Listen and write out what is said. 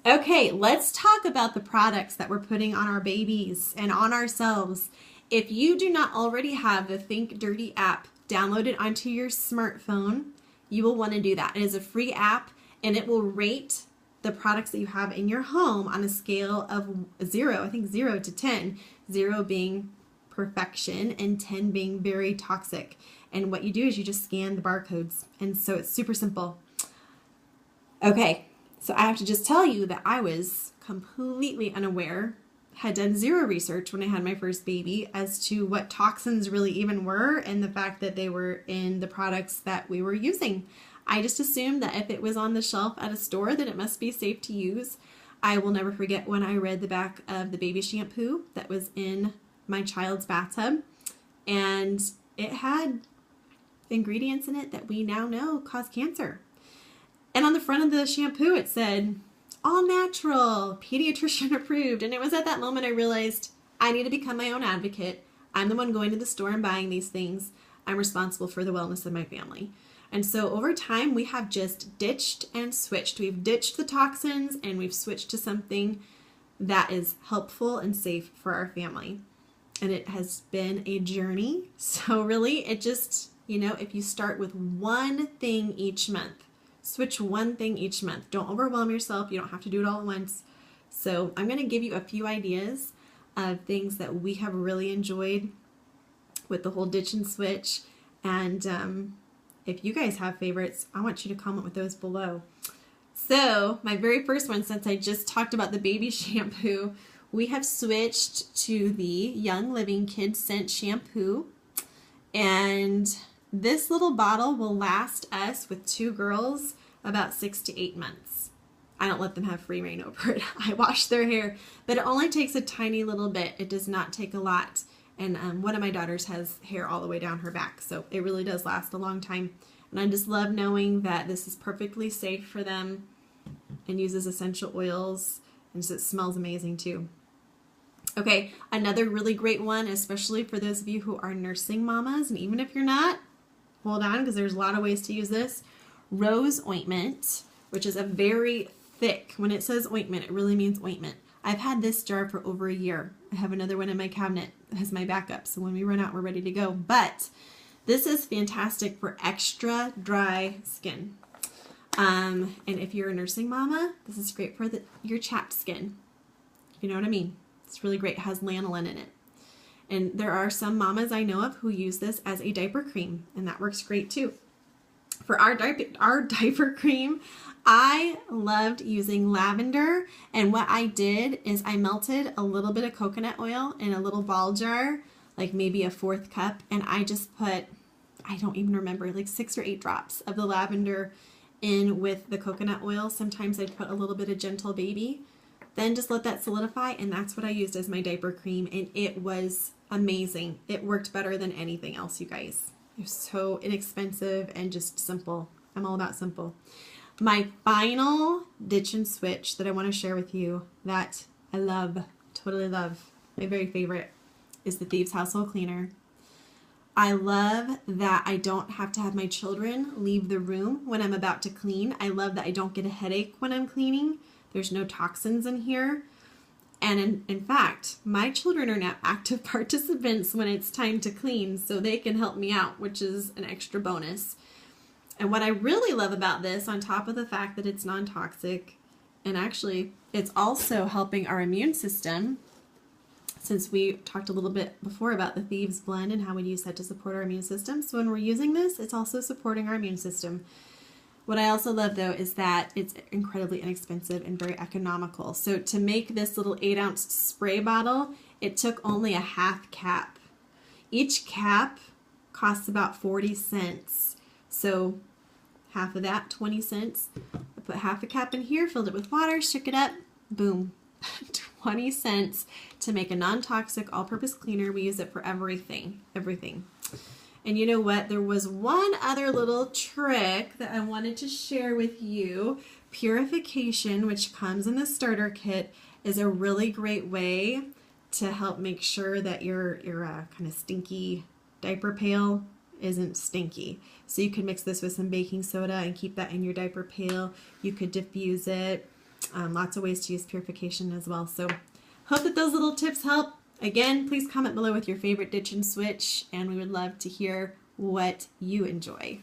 Okay, let's talk about the products that we're putting on our babies and on ourselves. If you do not already have the Think Dirty app downloaded onto your smartphone, you will want to do that. It is a free app and it will rate the products that you have in your home on a scale of 0 to 10. 0 being perfection and 10 being very toxic. And what you do is you just scan the barcodes. And so it's super simple. Okay, so I have to just tell you that I was completely unaware, had done zero research when I had my first baby as to what toxins really even were and the fact that they were in the products that we were using. I just assumed that if it was on the shelf at a store that it must be safe to use. I will never forget when I read the back of the baby shampoo that was in my child's bathtub, and it had ingredients in it that we now know cause cancer. And on the front of the shampoo, it said, all natural, pediatrician approved. And it was at that moment I realized I need to become my own advocate. I'm the one going to the store and buying these things. I'm responsible for the wellness of my family. And so over time, we have just ditched and switched. We've ditched the toxins and we've switched to something that is helpful and safe for our family. And it has been a journey. So really, it just, if you start with one thing each month, switch one thing each month. Don't overwhelm yourself. You don't have to do it all at once. So I'm going to give you a few ideas of things that we have really enjoyed with the whole ditch and switch. And if you guys have favorites, I want you to comment with those below. So my very first one, since I just talked about the baby shampoo, we have switched to the Young Living Kid Scent Shampoo. And this little bottle will last us with 2 girls about 6 to 8 months. I don't let them have free reign over it. I wash their hair, but it only takes a tiny little bit. It does not take a lot. And one of my daughters has hair all the way down her back, so it really does last a long time. And I just love knowing that this is perfectly safe for them and uses essential oils, and so it smells amazing too. Okay, another really great one, especially for those of you who are nursing mamas, and even if you're not, hold on, because there's a lot of ways to use this. Rose ointment, which is a very thick, when it says ointment, it really means ointment. I've had this jar for over a year. I have another one in my cabinet as my backup, so when we run out, we're ready to go. But this is fantastic for extra dry skin. And if you're a nursing mama, this is great for your chapped skin. You know what I mean? It's really great. It has lanolin in it. And there are some mamas I know of who use this as a diaper cream, and that works great too. For our diaper cream, I loved using lavender, and what I did is I melted a little bit of coconut oil in a little ball jar, like maybe a 1/4 cup, and I just put, I don't even remember, like 6 or 8 drops of the lavender in with the coconut oil. Sometimes I'd put a little bit of Gentle Baby, then just let that solidify, and that's what I used as my diaper cream, and it was amazing. It worked better than anything else, you guys. It was so inexpensive and just simple. I'm all about simple. My final ditch and switch that I want to share with you that I love, totally love, my very favorite, is the Thieves Household Cleaner. I love that I don't have to have my children leave the room when I'm about to clean. I love that I don't get a headache when I'm cleaning. There's no toxins in here. And in fact, my children are now active participants when it's time to clean, so they can help me out, which is an extra bonus. And what I really love about this, on top of the fact that it's non-toxic, and actually it's also helping our immune system, since we talked a little bit before about the Thieves Blend and how we use that to support our immune system. So when we're using this, it's also supporting our immune system. What I also love though is that it's incredibly inexpensive and very economical. So to make this little 8-ounce spray bottle, it took only a 1/2 cap. Each cap costs about 40 cents. So half of that, 20 cents. I put 1/2 cap in here, filled it with water, shook it up, boom. 20 cents to make a non-toxic all-purpose cleaner. We use it for everything. And you know what? There was one other little trick that I wanted to share with you. Purification, which comes in the starter kit, is a really great way to help make sure that your kind of stinky diaper pail isn't stinky. So you could mix this with some baking soda and keep that in your diaper pail. You could diffuse it. lots of ways to use purification as well. So hope that those little tips help. Again, please comment below with your favorite ditch and switch, and we would love to hear what you enjoy.